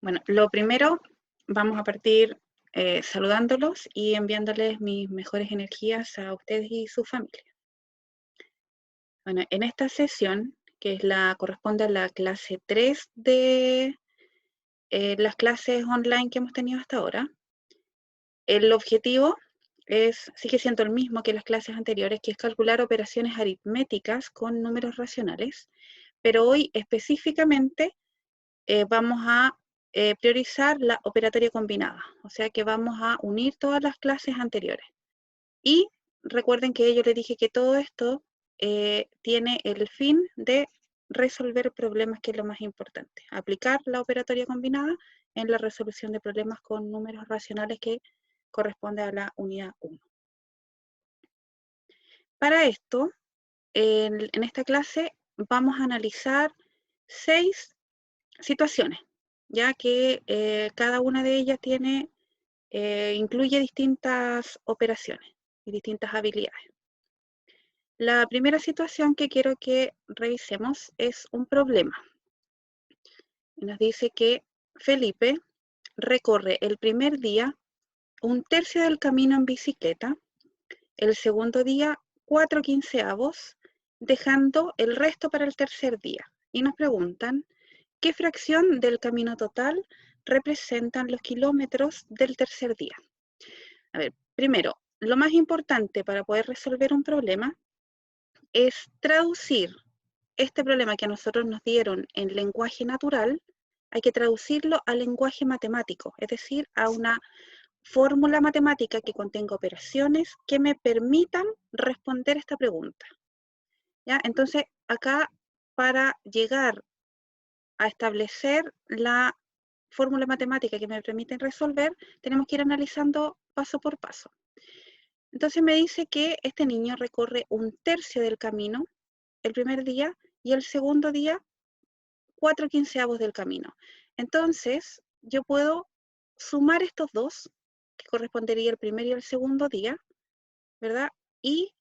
Bueno, lo primero, vamos a partir saludándolos y enviándoles mis mejores energías a ustedes y su familia. Bueno, en esta sesión, que es corresponde a la clase 3 de las clases online que hemos tenido hasta ahora, el objetivo sigue siendo el mismo que las clases anteriores, que es calcular operaciones aritméticas con números racionales, pero hoy específicamente vamos a priorizar la operatoria combinada, o sea que vamos a unir todas las clases anteriores. Y recuerden que yo les dije que todo esto tiene el fin de resolver problemas, que es lo más importante. Aplicar la operatoria combinada en la resolución de problemas con números racionales que corresponde a la unidad 1. Para esto, en esta clase vamos a analizar 6 situaciones, ya que cada una de ellas incluye distintas operaciones y distintas habilidades. La primera situación que quiero que revisemos es un problema. Nos dice que Felipe recorre el primer día 1/3 del camino en bicicleta, el segundo día 4/15, dejando el resto para el tercer día. Y nos preguntan, ¿qué fracción del camino total representan los kilómetros del tercer día? A ver, primero, lo más importante para poder resolver un problema es traducir este problema que a nosotros nos dieron en lenguaje natural, hay que traducirlo al lenguaje matemático, es decir, a una fórmula matemática que contenga operaciones que me permitan responder esta pregunta. ¿Ya? Entonces, acá, para llegar a establecer la fórmula matemática que me permite resolver, tenemos que ir analizando paso por paso. Entonces me dice que este niño recorre 1/3 del camino el primer día y el segundo día 4/15 del camino. Entonces yo puedo sumar estos dos, que correspondería el primer y el segundo día, ¿verdad? Y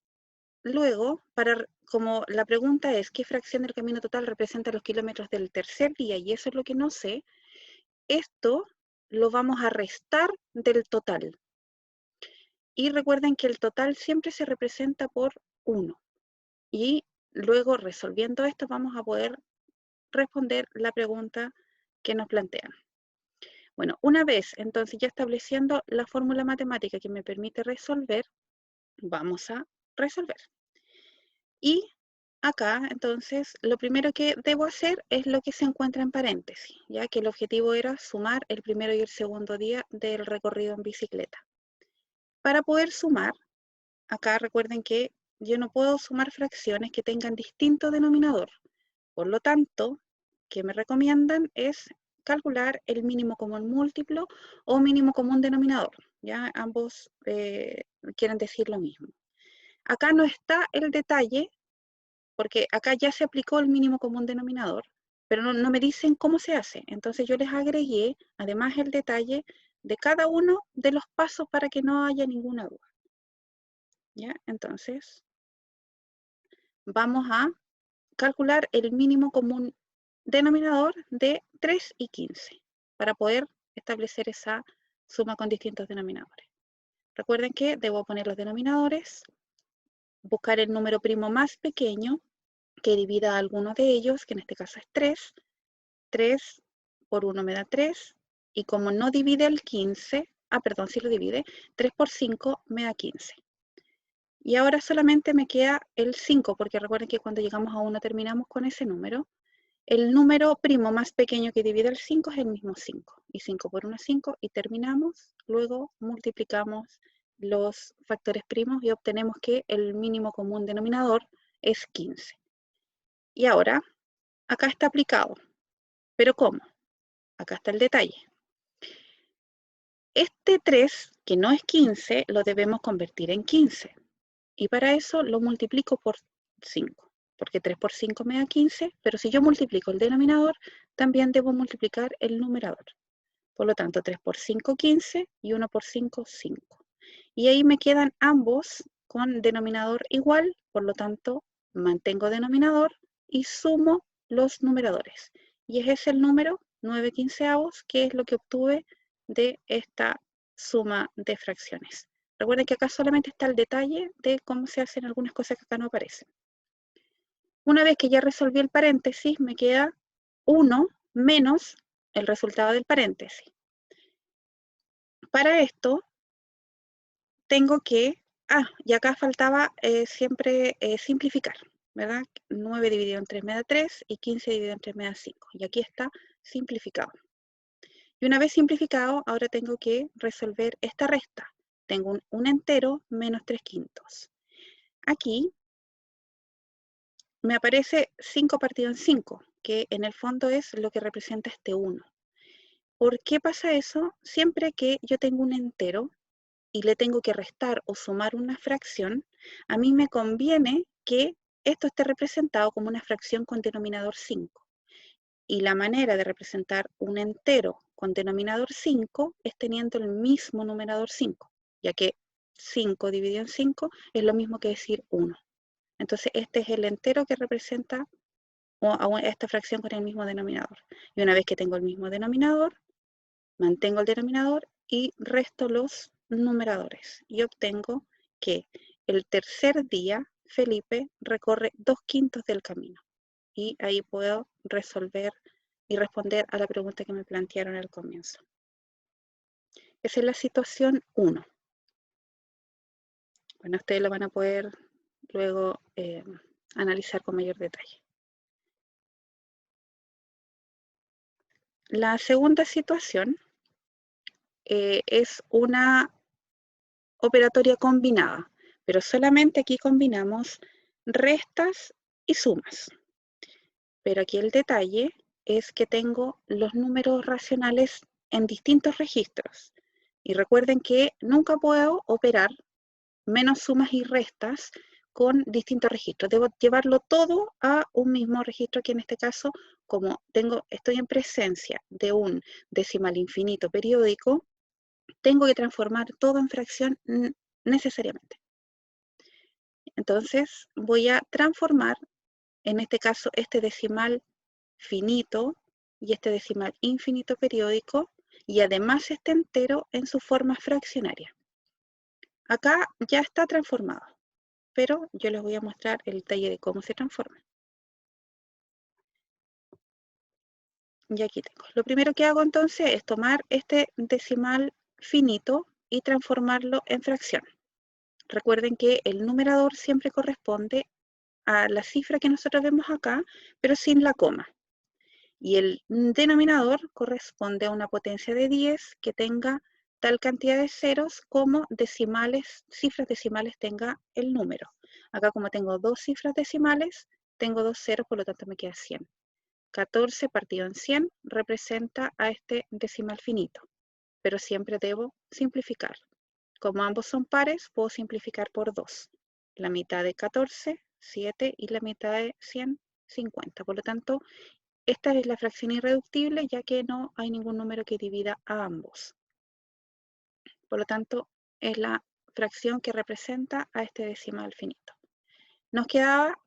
luego, como la pregunta es qué fracción del camino total representa los kilómetros del tercer día, y eso es lo que no sé, esto lo vamos a restar del total. Y recuerden que el total siempre se representa por 1. Y luego, resolviendo esto, vamos a poder responder la pregunta que nos plantean. Bueno, una vez entonces ya estableciendo la fórmula matemática que me permite resolver, vamos a resolver. Y acá, entonces, lo primero que debo hacer es lo que se encuentra en paréntesis, ya que el objetivo era sumar el primero y el segundo día del recorrido en bicicleta. Para poder sumar, acá recuerden que yo no puedo sumar fracciones que tengan distinto denominador. Por lo tanto, ¿qué me recomiendan? Es calcular el mínimo común múltiplo o mínimo común denominador. Ya ambos quieren decir lo mismo. Acá no está el detalle, porque acá ya se aplicó el mínimo común denominador, pero no me dicen cómo se hace. Entonces yo les agregué además el detalle de cada uno de los pasos para que no haya ninguna duda. ¿Ya? Entonces, vamos a calcular el mínimo común denominador de 3 y 15 para poder establecer esa suma con distintos denominadores. Recuerden que debo poner los denominadores, buscar el número primo más pequeño que divida a alguno de ellos, que en este caso es 3. 3 por 1 me da 3, y como no divide el 15, perdón, sí lo divide, 3 por 5 me da 15. Y ahora solamente me queda el 5, porque recuerden que cuando llegamos a 1 terminamos con ese número. El número primo más pequeño que divide el 5 es el mismo 5. Y 5 por 1 es 5 y terminamos. Luego multiplicamos los factores primos y obtenemos que el mínimo común denominador es 15. Y ahora, acá está aplicado. ¿Pero cómo? Acá está el detalle. Este 3, que no es 15, lo debemos convertir en 15. Y para eso lo multiplico por 5. Porque 3 por 5 me da 15, pero si yo multiplico el denominador, también debo multiplicar el numerador. Por lo tanto, 3 por 5, 15, y 1 por 5, 5. Y ahí me quedan ambos con denominador igual, por lo tanto, mantengo denominador y sumo los numeradores. Y ese es el número 9/15, que es lo que obtuve de esta suma de fracciones. Recuerden que acá solamente está el detalle de cómo se hacen algunas cosas que acá no aparecen. Una vez que ya resolví el paréntesis, me queda 1 menos el resultado del paréntesis. Para esto, tengo que, y acá faltaba siempre simplificar, ¿verdad? 9 dividido en 3 me da 3 y 15 dividido en 3 me da 5. Y aquí está simplificado. Y una vez simplificado, ahora tengo que resolver esta resta. Tengo un entero menos 3/5. Aquí me aparece 5 partido en 5, que en el fondo es lo que representa este 1. ¿Por qué pasa eso? Siempre que yo tengo un entero y le tengo que restar o sumar una fracción, a mí me conviene que esto esté representado como una fracción con denominador 5. Y la manera de representar un entero con denominador 5 es teniendo el mismo numerador 5, ya que 5 dividido en 5 es lo mismo que decir 1. Entonces este es el entero que representa a esta fracción con el mismo denominador. Y una vez que tengo el mismo denominador, mantengo el denominador y resto los numeradores. Y obtengo que el tercer día Felipe recorre 2/5 del camino. Y ahí puedo resolver y responder a la pregunta que me plantearon al comienzo. Esa es la situación 1. Bueno, ustedes lo van a poder luego analizar con mayor detalle. La segunda situación es una operatoria combinada, pero solamente aquí combinamos restas y sumas. Pero aquí el detalle es que tengo los números racionales en distintos registros. Y recuerden que nunca puedo operar menos sumas y restas con distintos registros. Debo llevarlo todo a un mismo registro, que en este caso, como estoy en presencia de un decimal infinito periódico, tengo que transformar todo en fracción necesariamente. Entonces voy a transformar, en este caso, este decimal finito y este decimal infinito periódico, y además este entero en su forma fraccionaria. Acá ya está transformado, pero yo les voy a mostrar el detalle de cómo se transforma. Y aquí tengo. Lo primero que hago entonces es tomar este decimal finito y transformarlo en fracción. Recuerden que el numerador siempre corresponde a la cifra que nosotros vemos acá, pero sin la coma. Y el denominador corresponde a una potencia de 10 que tenga tal cantidad de ceros como cifras decimales tenga el número. Acá, como tengo 2 cifras decimales, tengo 2 ceros, por lo tanto me queda 100. 14 partido en 100 representa a este decimal finito, pero siempre debo simplificar. Como ambos son pares, puedo simplificar por 2. La mitad de 14, 7, y la mitad de 100, 50. Por lo tanto, esta es la fracción irreductible, ya que no hay ningún número que divida a ambos. Por lo tanto, es la fracción que representa a este decimal finito. Nos quedaba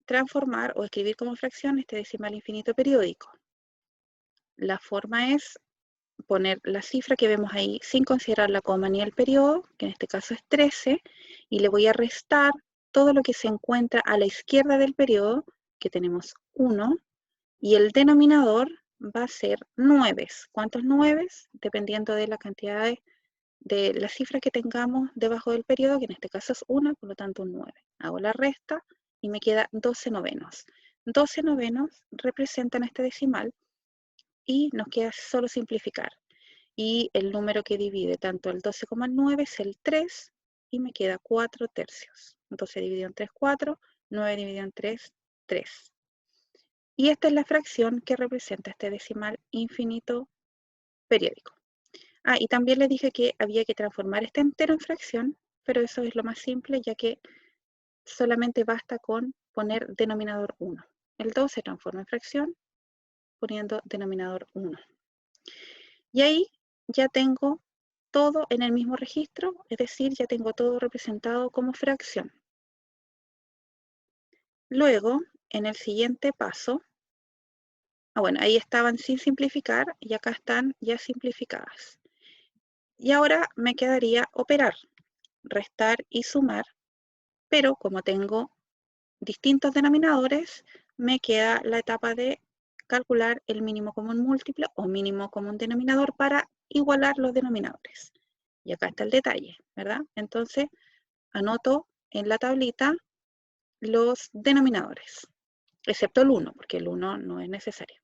transformar o escribir como fracción este decimal infinito periódico. La forma es poner la cifra que vemos ahí sin considerar la coma ni el periodo, que en este caso es 13, y le voy a restar todo lo que se encuentra a la izquierda del periodo, que tenemos 1, y el denominador va a ser 9. ¿Cuántos 9? Dependiendo de la cantidad de la cifra que tengamos debajo del periodo, que en este caso es 1, por lo tanto un 9. Hago la resta y me queda 12 novenos. 12 novenos representan este decimal y nos queda solo simplificar. Y el número que divide tanto el 12 como el 9 es el 3 y me queda 4 tercios. 12 dividido en 3, 4. 9 dividido en 3, 3. Y esta es la fracción que representa este decimal infinito periódico. Y también les dije que había que transformar este entero en fracción, pero eso es lo más simple, ya que solamente basta con poner denominador 1. El 2 se transforma en fracción poniendo denominador 1. Y ahí ya tengo todo en el mismo registro, es decir, ya tengo todo representado como fracción. Luego, en el siguiente paso, bueno, ahí estaban sin simplificar y acá están ya simplificadas. Y ahora me quedaría operar, restar y sumar, pero como tengo distintos denominadores, me queda la etapa de calcular el mínimo común múltiplo o mínimo común denominador para igualar los denominadores. Y acá está el detalle, ¿verdad? Entonces, anoto en la tablita los denominadores, excepto el 1, porque el 1 no es necesario.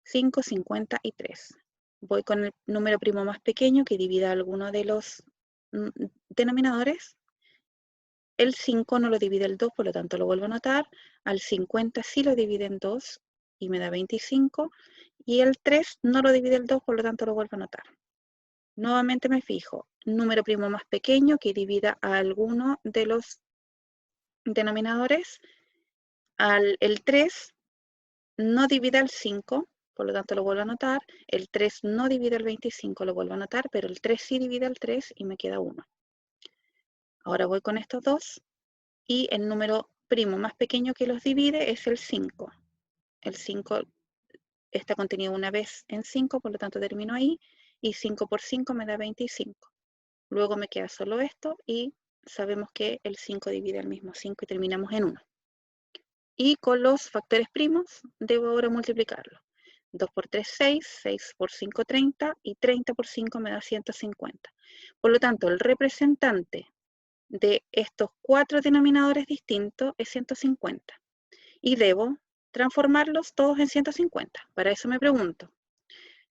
5, 50 y 3. Voy con el número primo más pequeño que divida alguno de los denominadores. El 5 no lo divide el 2, por lo tanto lo vuelvo a anotar. Al 50 sí lo divide en 2 y me da 25. Y el 3 no lo divide el 2, por lo tanto lo vuelvo a anotar. Nuevamente me fijo, número primo más pequeño que divida a alguno de los denominadores. El 3 no divide al 5, por lo tanto lo vuelvo a anotar. El 3 no divide al 25, lo vuelvo a anotar, pero el 3 sí divide al 3 y me queda 1. Ahora voy con estos dos y el número primo más pequeño que los divide es el 5. El 5 está contenido una vez en 5, por lo tanto termino ahí, y 5 por 5 me da 25. Luego me queda solo esto y sabemos que el 5 divide al mismo 5 y terminamos en 1. Y con los factores primos debo ahora multiplicarlo. 2 por 3, 6, 6 por 5, 30 y 30 por 5 me da 150. Por lo tanto, el representante de estos 4 denominadores distintos es 150. Y debo transformarlos todos en 150. Para eso me pregunto,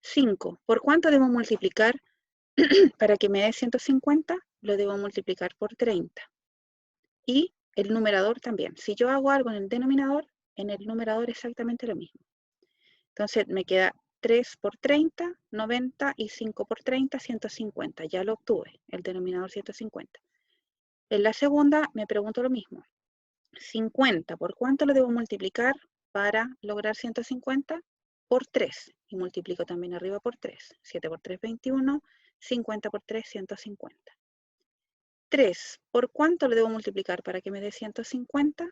5, ¿por cuánto debo multiplicar para que me dé 150? Lo debo multiplicar por 30. Y el numerador también. Si yo hago algo en el denominador, en el numerador exactamente lo mismo. Entonces me queda 3 por 30, 90 y 5 por 30, 150. Ya lo obtuve, el denominador 150. En la segunda me pregunto lo mismo. 50, ¿por cuánto lo debo multiplicar para lograr 150? Por 3. Y multiplico también arriba por 3. 7 por 3, 21. 50 por 3, 150. 3, ¿por cuánto lo debo multiplicar para que me dé 150?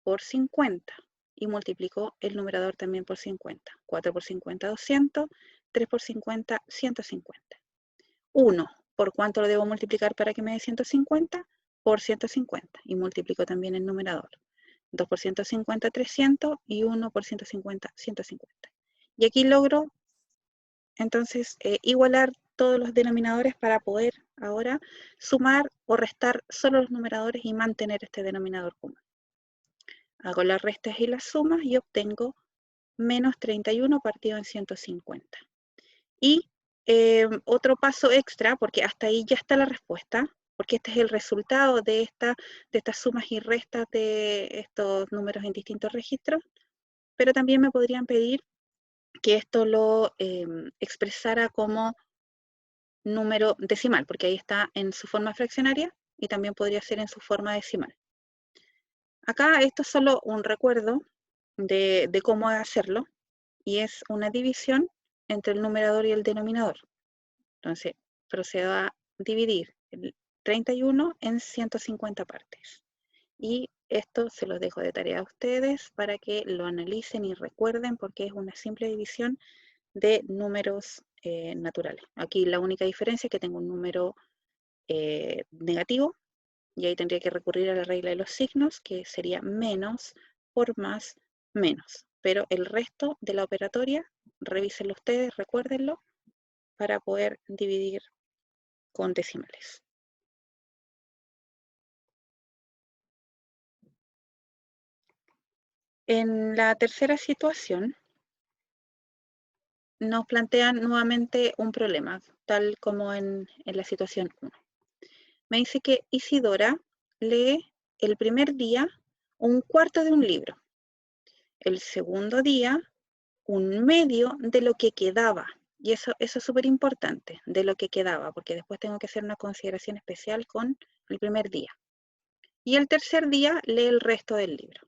Por 50. Y multiplico el numerador también por 50. 4 por 50, 200. 3 por 50, 150. 1, ¿por cuánto lo debo multiplicar para que me dé 150? Por 150. Y multiplico también el numerador. 2 por 150, 300. Y 1 por 150, 150. Y aquí logro entonces igualar todos los denominadores para poder ahora sumar o restar solo los numeradores y mantener este denominador común. Hago las restas y las sumas y obtengo menos 31 partido en 150. Y otro paso extra, porque hasta ahí ya está la respuesta, porque este es el resultado de estas sumas y restas de estos números en distintos registros, pero también me podrían pedir que esto lo expresara como número decimal, porque ahí está en su forma fraccionaria y también podría ser en su forma decimal. Acá esto es solo un recuerdo de cómo hacerlo, y es una división entre el numerador y el denominador. Entonces, procedo a dividir el 31 en 150 partes. Y esto se los dejo de tarea a ustedes para que lo analicen y recuerden, porque es una simple división de números naturales. Aquí la única diferencia es que tengo un número negativo, y ahí tendría que recurrir a la regla de los signos, que sería menos por más menos. Pero el resto de la operatoria, revísenlo ustedes, recuérdenlo, para poder dividir con decimales. En la tercera situación, nos plantean nuevamente un problema, tal como en la situación 1. Me dice que Isidora lee el primer día un cuarto de un libro, el segundo día un medio de lo que quedaba. Y eso es súper importante, de lo que quedaba, porque después tengo que hacer una consideración especial con el primer día. Y el tercer día lee el resto del libro.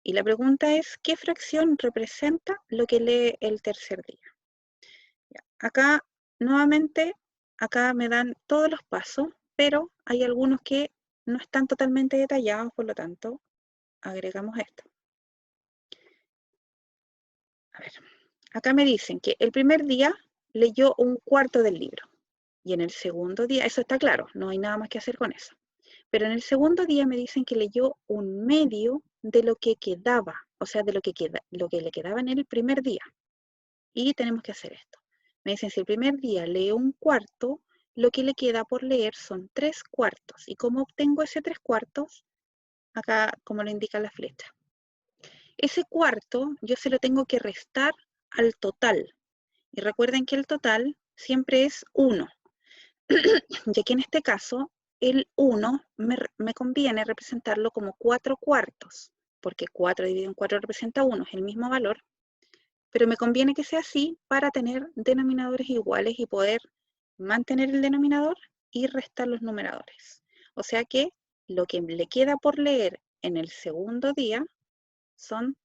Y la pregunta es, ¿qué fracción representa lo que lee el tercer día? Acá, nuevamente, acá me dan todos los pasos, pero hay algunos que no están totalmente detallados, por lo tanto, agregamos esto. A ver, acá me dicen que el primer día leyó un cuarto del libro. Y en el segundo día, eso está claro, no hay nada más que hacer con eso. Pero en el segundo día me dicen que leyó un medio de lo que quedaba, o sea, de lo que le quedaba en el primer día. Y tenemos que hacer esto. Me dicen, si el primer día lee un cuarto, lo que le queda por leer son 3/4. ¿Y cómo obtengo ese 3/4? Acá, como lo indica la flecha. Ese cuarto yo se lo tengo que restar al total. Y recuerden que el total siempre es 1. Ya que en este caso, el 1 me conviene representarlo como 4/4, porque 4 dividido en 4 representa 1, es el mismo valor, pero me conviene que sea así para tener denominadores iguales y poder mantener el denominador y restar los numeradores. O sea que lo que le queda por leer en el segundo día son,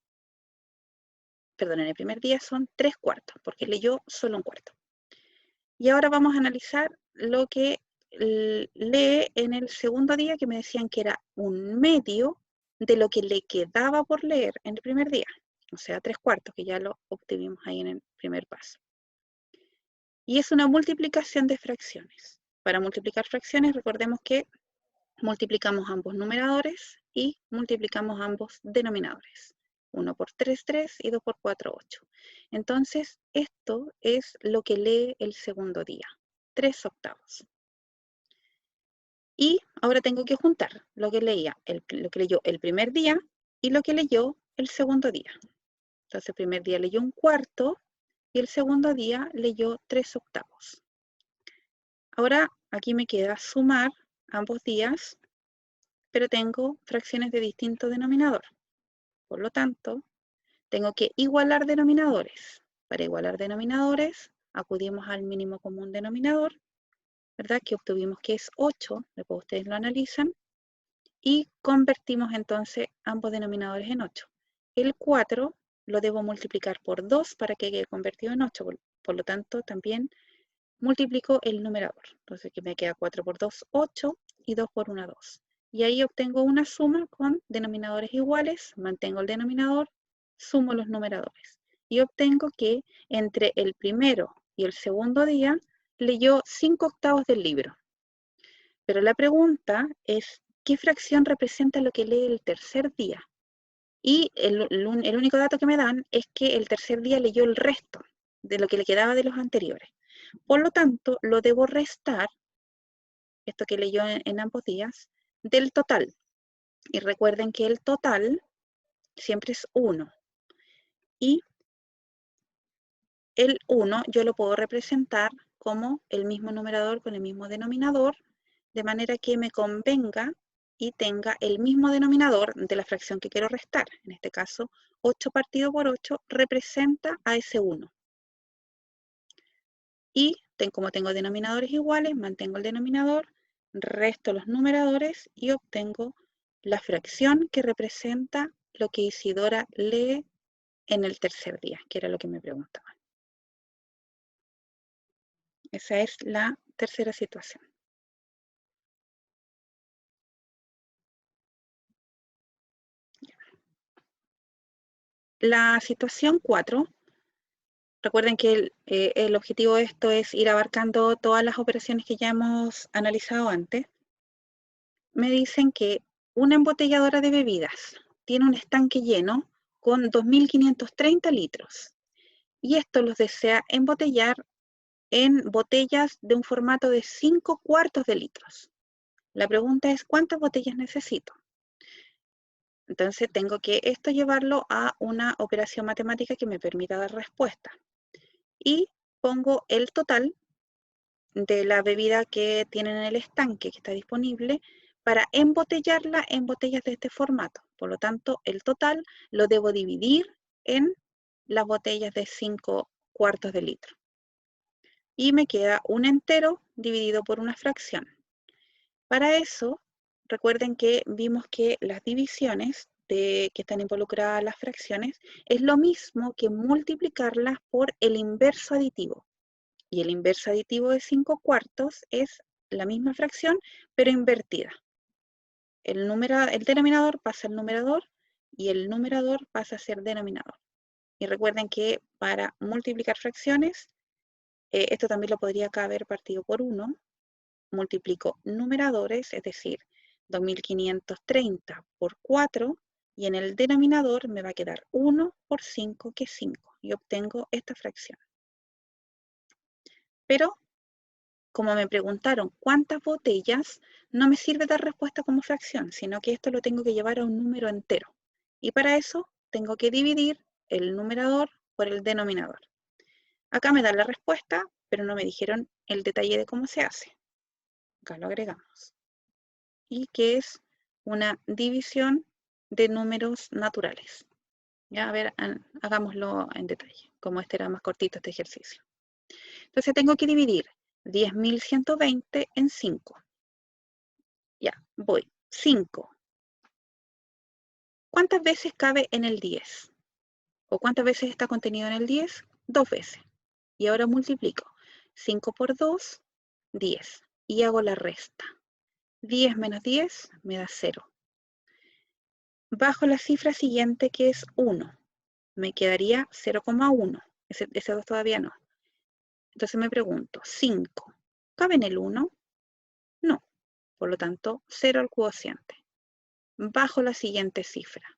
perdón, en el primer día son 3/4, porque leyó solo un cuarto. Y ahora vamos a analizar lo que lee en el segundo día, que me decían que era un medio de lo que le quedaba por leer en el primer día, o sea, 3/4, que ya lo obtuvimos ahí en el primer paso. Y es una multiplicación de fracciones. Para multiplicar fracciones, recordemos que multiplicamos ambos numeradores y multiplicamos ambos denominadores. 1 por 3, 3 y 2 por 4, 8. Entonces, esto es lo que lee el segundo día, 3/8. Y ahora tengo que juntar lo que lo que leyó el primer día y lo que leyó el segundo día. Entonces, el primer día leyó un cuarto y el segundo día leyó 3/8. Ahora, aquí me queda sumar ambos días, pero tengo fracciones de distinto denominador. Por lo tanto, tengo que igualar denominadores. Para igualar denominadores, acudimos al mínimo común denominador, ¿verdad? Que obtuvimos que es 8, después ustedes lo analizan, y convertimos entonces ambos denominadores en 8. El 4 lo debo multiplicar por 2 para que quede convertido en 8, por lo tanto también multiplico el numerador. Entonces que me queda 4 por 2, 8, y 2 por 1, 2. Y ahí obtengo una suma con denominadores iguales, mantengo el denominador, sumo los numeradores. Y obtengo que entre el primero y el segundo día leyó 5/8 del libro. Pero la pregunta es, ¿qué fracción representa lo que lee el tercer día? Y el único dato que me dan es que el tercer día leyó el resto de lo que le quedaba de los anteriores. Por lo tanto, lo debo restar, esto que leyó en ambos días, del total. Y recuerden que el total siempre es 1. Y el 1 yo lo puedo representar como el mismo numerador con el mismo denominador, de manera que me convenga y tenga el mismo denominador de la fracción que quiero restar. En este caso, 8 partido por 8 representa a ese 1. Y como tengo denominadores iguales, mantengo el denominador, resto los numeradores y obtengo la fracción que representa lo que Isidora lee en el tercer día, que era lo que me preguntaban. Esa es la tercera situación. La situación 4, recuerden que el objetivo de esto es ir abarcando todas las operaciones que ya hemos analizado antes. Me dicen que una embotelladora de bebidas tiene un estanque lleno con 2.530 litros y esto los desea embotellar en botellas de un formato de 5/4 de litros. La pregunta es, ¿cuántas botellas necesito? Entonces tengo que esto llevarlo a una operación matemática que me permita dar respuesta. Y pongo el total de la bebida que tienen en el estanque que está disponible para embotellarla en botellas de este formato. Por lo tanto, el total lo debo dividir en las botellas de 5/4 de litro. Y me queda un entero dividido por una fracción. Para eso, recuerden que vimos que las divisiones que están involucradas las fracciones es lo mismo que multiplicarlas por el inverso aditivo. Y el inverso aditivo de 5/4 es la misma fracción, pero invertida. El denominador pasa al numerador y el numerador pasa a ser denominador. Y recuerden que para multiplicar fracciones, esto también lo podría acá haber partido por 1. Multiplico numeradores, es decir, 2530 por 4, y en el denominador me va a quedar 1 por 5, que es 5, y obtengo esta fracción. Pero, como me preguntaron cuántas botellas, no me sirve dar respuesta como fracción, sino que esto lo tengo que llevar a un número entero. Y para eso tengo que dividir el numerador por el denominador. Acá me dan la respuesta, pero no me dijeron el detalle de cómo se hace. Acá lo agregamos. Y que es una división de números naturales. Ya, a ver, hagámoslo en detalle, como este era más cortito este ejercicio. Entonces tengo que dividir 10.120 en 5. Ya, voy. 5. ¿Cuántas veces cabe en el 10? ¿O cuántas veces está contenido en el 10? 2 veces. Y ahora multiplico. 5 por 2, 10. Y hago la resta. 10 menos 10 me da 0. Bajo la cifra siguiente, que es 1. Me quedaría 0,1. Ese 2 todavía no. Entonces me pregunto, 5, ¿cabe en el 1? No. Por lo tanto, 0 al cociente. Bajo la siguiente cifra.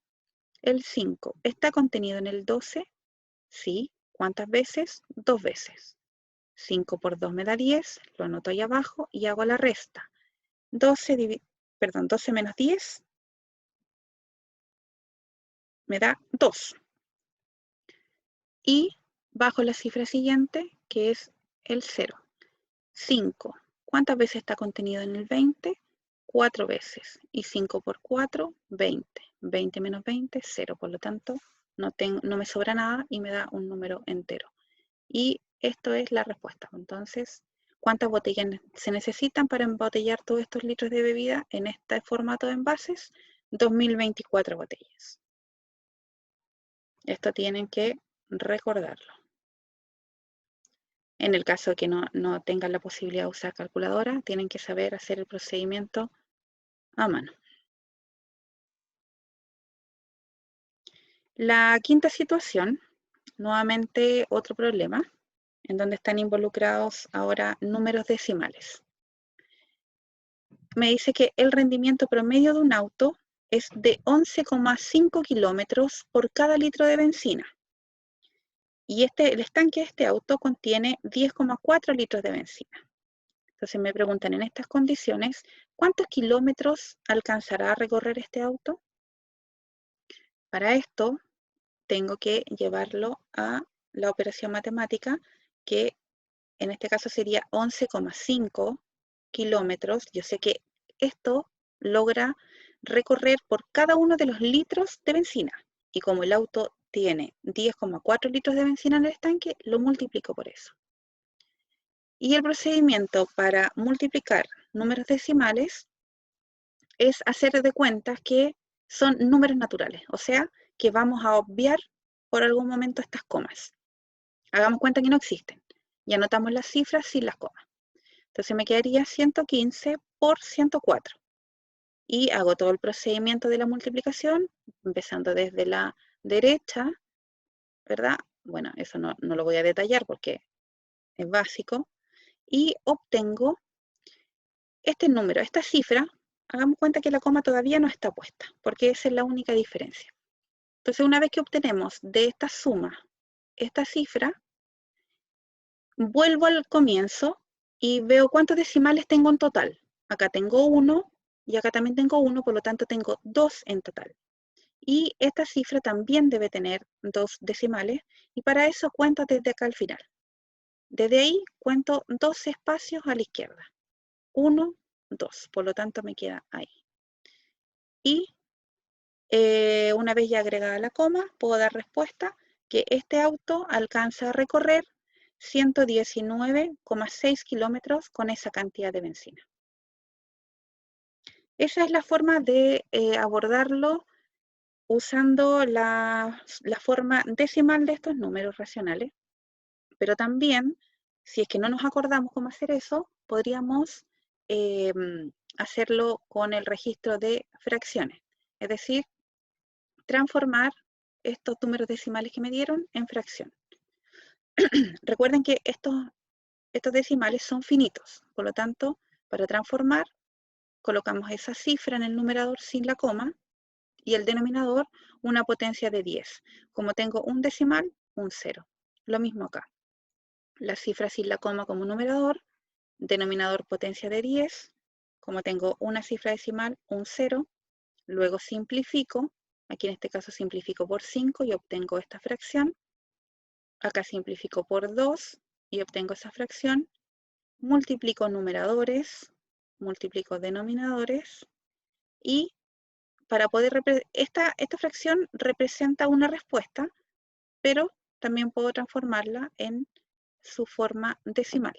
El 5, ¿está contenido en el 12? Sí. ¿Cuántas veces? 2 veces. 5 por 2 me da 10, lo anoto ahí abajo y hago la resta. 12 menos 10 me da 2. Y bajo la cifra siguiente, que es el 0. 5. ¿Cuántas veces está contenido en el 20? 4 veces. Y 5 por 4, 20. 20 menos 20, 0. Por lo tanto, no me sobra nada y me da un número entero. Y esto es la respuesta. Entonces, ¿cuántas botellas se necesitan para embotellar todos estos litros de bebida en este formato de envases? 2024 botellas. Esto tienen que recordarlo. En el caso de que no tengan la posibilidad de usar calculadora, tienen que saber hacer el procedimiento a mano. La quinta situación, nuevamente otro problema, en donde están involucrados ahora números decimales. Me dice que el rendimiento promedio de un auto es de 11,5 kilómetros por cada litro de benzina. Y el estanque de este auto contiene 10,4 litros de benzina. Entonces me preguntan, en estas condiciones, ¿cuántos kilómetros alcanzará a recorrer este auto? Para esto, tengo que llevarlo a la operación matemática, que en este caso sería 11,5 kilómetros. Yo sé que esto logra recorrer por cada uno de los litros de benzina. Y como el auto tiene 10,4 litros de benzina en el estanque, lo multiplico por eso. Y el procedimiento para multiplicar números decimales es hacer de cuenta que son números naturales, o sea, que vamos a obviar por algún momento estas comas. Hagamos cuenta que no existen y anotamos las cifras sin las comas. Entonces me quedaría 115 por 104. Y hago todo el procedimiento de la multiplicación, empezando desde la derecha, ¿verdad? Bueno, eso no lo voy a detallar porque es básico. Y obtengo este número, esta cifra. Hagamos cuenta que la coma todavía no está puesta, porque esa es la única diferencia. Entonces, una vez que obtenemos de esta suma esta cifra, vuelvo al comienzo y veo cuántos decimales tengo en total. Acá tengo 1 y acá también tengo 1, por lo tanto tengo 2 en total. Y esta cifra también debe tener 2 decimales, y para eso cuento desde acá al final. Desde ahí cuento 2 espacios a la izquierda. 1, 2, por lo tanto me queda ahí. Y una vez ya agregada la coma, puedo dar respuesta que este auto alcanza a recorrer 119,6 kilómetros con esa cantidad de benzina. Esa es la forma de abordarlo usando la forma decimal de estos números racionales, pero también, si es que no nos acordamos cómo hacer eso, podríamos hacerlo con el registro de fracciones, es decir, transformar estos números decimales que me dieron en fracción. Recuerden que estos decimales son finitos, por lo tanto, para transformar, colocamos esa cifra en el numerador sin la coma y el denominador una potencia de 10. Como tengo un decimal, un 0. Lo mismo acá. La cifra sin la coma como numerador, denominador potencia de 10. Como tengo una cifra decimal, un 0. Luego simplifico. Aquí en este caso simplifico por 5 y obtengo esta fracción. Acá simplifico por 2 y obtengo esa fracción. Multiplico numeradores, multiplico denominadores y para poder esta fracción representa una respuesta, pero también puedo transformarla en su forma decimal.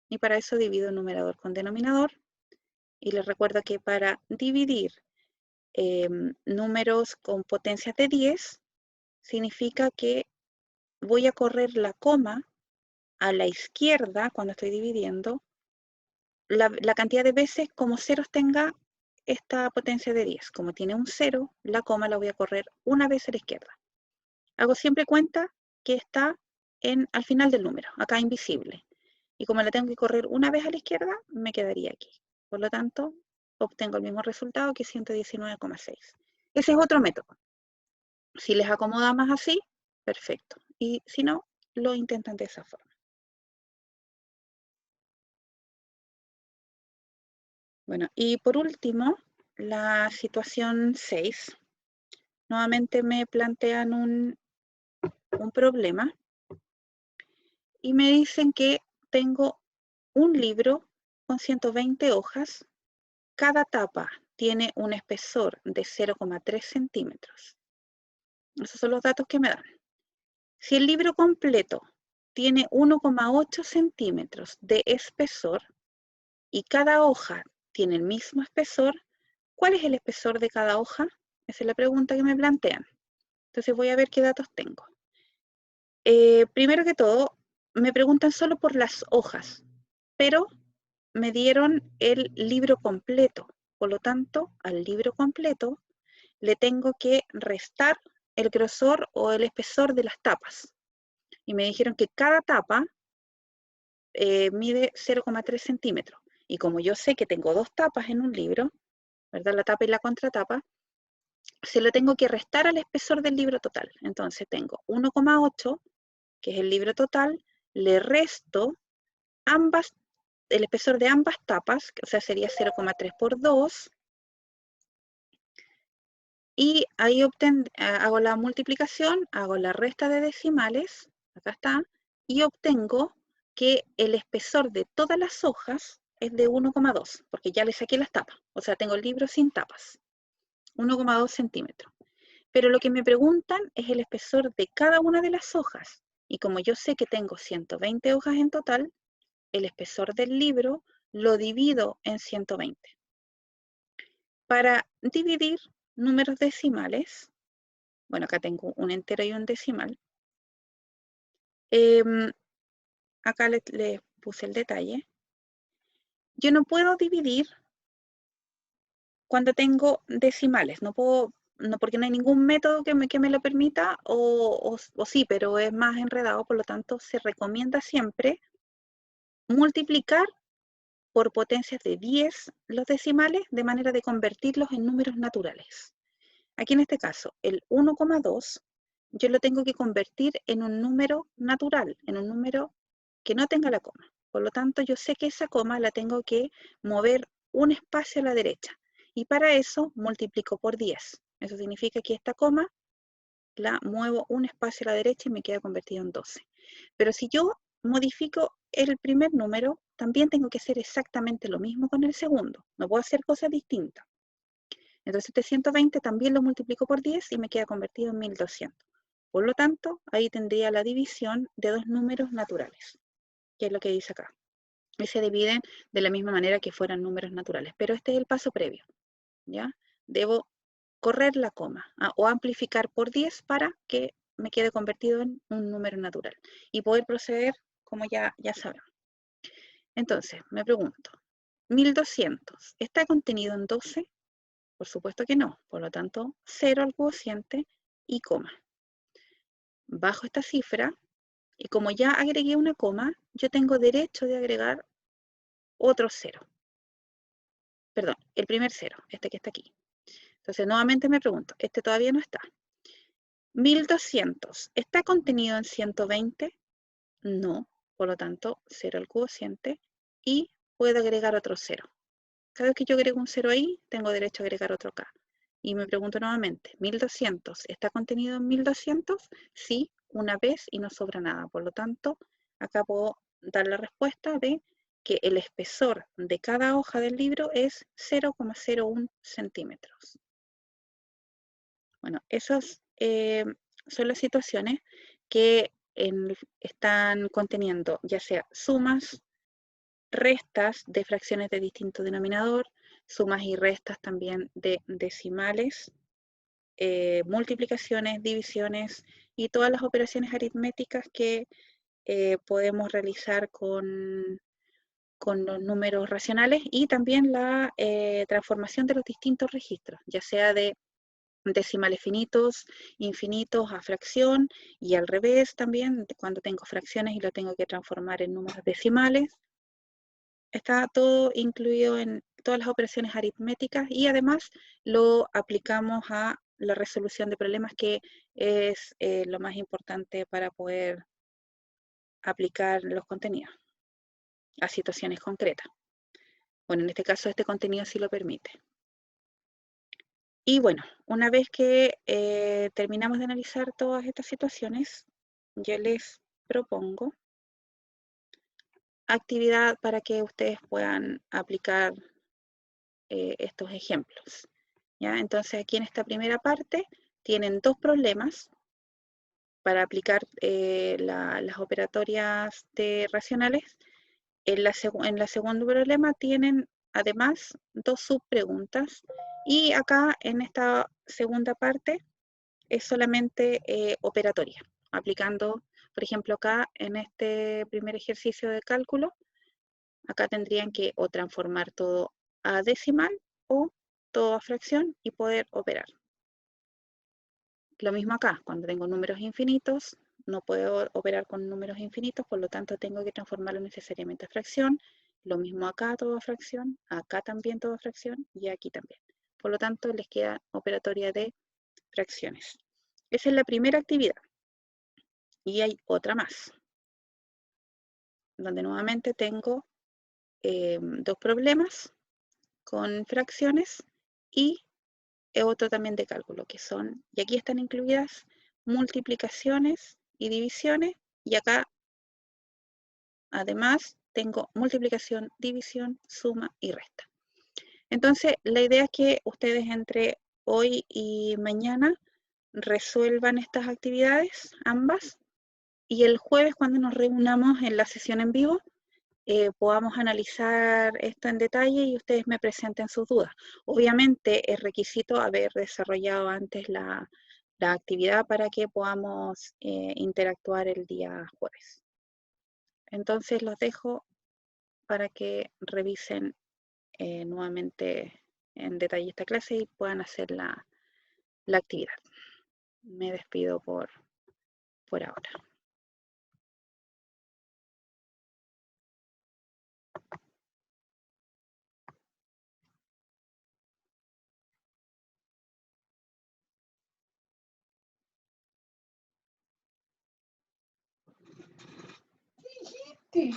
Y para eso divido numerador con denominador. Y les recuerdo que para dividir números con potencias de 10, significa que voy a correr la coma a la izquierda cuando estoy dividiendo la cantidad de veces como ceros tenga esta potencia de 10. Como tiene un 0, la coma la voy a correr una vez a la izquierda. Hago siempre cuenta que está al final del número, acá invisible. Y como la tengo que correr una vez a la izquierda, me quedaría aquí. Por lo tanto, obtengo el mismo resultado que 119,6. Ese es otro método. Si les acomoda más así, perfecto. Y si no, lo intentan de esa forma. Bueno, y por último, la situación 6. Nuevamente me plantean un problema y me dicen que tengo un libro con 120 hojas. Cada tapa tiene un espesor de 0,3 centímetros. Esos son los datos que me dan. Si el libro completo tiene 1,8 centímetros de espesor y cada hoja tiene el mismo espesor, ¿cuál es el espesor de cada hoja? Esa es la pregunta que me plantean. Entonces voy a ver qué datos tengo. Primero que todo, me preguntan solo por las hojas, pero me dieron el libro completo. Por lo tanto, al libro completo le tengo que restar el grosor o el espesor de las tapas. Y me dijeron que cada tapa mide 0,3 centímetros. Y como yo sé que tengo dos tapas en un libro, ¿verdad? La tapa y la contratapa, se lo tengo que restar al espesor del libro total. Entonces tengo 1,8, que es el libro total, le resto el espesor de ambas tapas, o sea, sería 0,3 por 2, y ahí hago la multiplicación, hago la resta de decimales, acá está, y obtengo que el espesor de todas las hojas es de 1,2, porque ya le saqué las tapas, o sea, tengo el libro sin tapas, 1,2 centímetros. Pero lo que me preguntan es el espesor de cada una de las hojas, y como yo sé que tengo 120 hojas en total, el espesor del libro lo divido en 120. Para dividir números decimales, bueno, acá tengo un entero y un decimal, acá les puse el detalle. Yo no puedo dividir cuando tengo decimales, no puedo, no, porque no hay ningún método que me lo permita, o sí, pero es más enredado, por lo tanto se recomienda siempre multiplicar por potencias de 10 los decimales de manera de convertirlos en números naturales. Aquí en este caso, el 1,2 yo lo tengo que convertir en un número natural, en un número que no tenga la coma. Por lo tanto, yo sé que esa coma la tengo que mover un espacio a la derecha. Y para eso multiplico por 10. Eso significa que esta coma la muevo un espacio a la derecha y me queda convertido en 12. Pero si yo modifico el primer número, también tengo que hacer exactamente lo mismo con el segundo. No puedo hacer cosas distintas. Entonces este 120 también lo multiplico por 10 y me queda convertido en 1200. Por lo tanto, ahí tendría la división de dos números naturales, que es lo que dice acá. Y se dividen de la misma manera que fueran números naturales. Pero este es el paso previo, ¿ya? Debo correr la coma o amplificar por 10 para que me quede convertido en un número natural y poder proceder como ya sabemos. Entonces, me pregunto, 1200, ¿está contenido en 12? Por supuesto que no, por lo tanto, 0 al cociente y coma. bajo esta cifra y como ya agregué una coma, yo tengo derecho de agregar otro cero. Perdón, el primer cero, este que está aquí. Entonces, nuevamente me pregunto, este todavía no está. 1200, ¿está contenido en 120? No, por lo tanto, 0 al cociente y puedo agregar otro 0. Cada vez que yo agrego un 0 ahí, tengo derecho a agregar otro acá. Y me pregunto nuevamente, 1200, ¿está contenido en 1200? Sí, una vez y no sobra nada. Por lo tanto, acá puedo dar la respuesta de que el espesor de cada hoja del libro es 0,01 centímetros. Bueno, esas son las situaciones que están conteniendo ya sea sumas, restas de fracciones de distinto denominador, sumas y restas también de decimales, multiplicaciones, divisiones y todas las operaciones aritméticas que podemos realizar con los números racionales y también la transformación de los distintos registros, ya sea de decimales finitos, infinitos a fracción y al revés también, cuando tengo fracciones y lo tengo que transformar en números decimales. Está todo incluido en todas las operaciones aritméticas y además lo aplicamos a la resolución de problemas, que es lo más importante para poder aplicar los contenidos a situaciones concretas. Bueno, en este caso este contenido sí lo permite. Y bueno, una vez que terminamos de analizar todas estas situaciones, yo les propongo actividad para que ustedes puedan aplicar estos ejemplos. ¿Ya? Entonces aquí en esta primera parte tienen dos problemas para aplicar las operatorias de racionales. En la segundo problema tienen además dos subpreguntas y acá en esta segunda parte es solamente operatoria, aplicando, por ejemplo, acá en este primer ejercicio de cálculo, acá tendrían que o transformar todo a decimal o todo a fracción y poder operar. Lo mismo acá, cuando tengo números infinitos, no puedo operar con números infinitos, por lo tanto tengo que transformarlo necesariamente a fracción. Lo mismo acá, todo a fracción, acá también todo a fracción y aquí también. Por lo tanto, les queda operatoria de fracciones. Esa es la primera actividad. Y hay otra más, donde nuevamente tengo dos problemas con fracciones y otro también de cálculo, que son, y aquí están incluidas multiplicaciones y divisiones, y acá además tengo multiplicación, división, suma y resta. Entonces, la idea es que ustedes entre hoy y mañana resuelvan estas actividades, ambas, y el jueves cuando nos reunamos en la sesión en vivo, podamos analizar esto en detalle y ustedes me presenten sus dudas. Obviamente es requisito haber desarrollado antes la actividad para que podamos interactuar el día jueves. Entonces los dejo para que revisen nuevamente en detalle esta clase y puedan hacer la actividad. Me despido por ahora. Sí.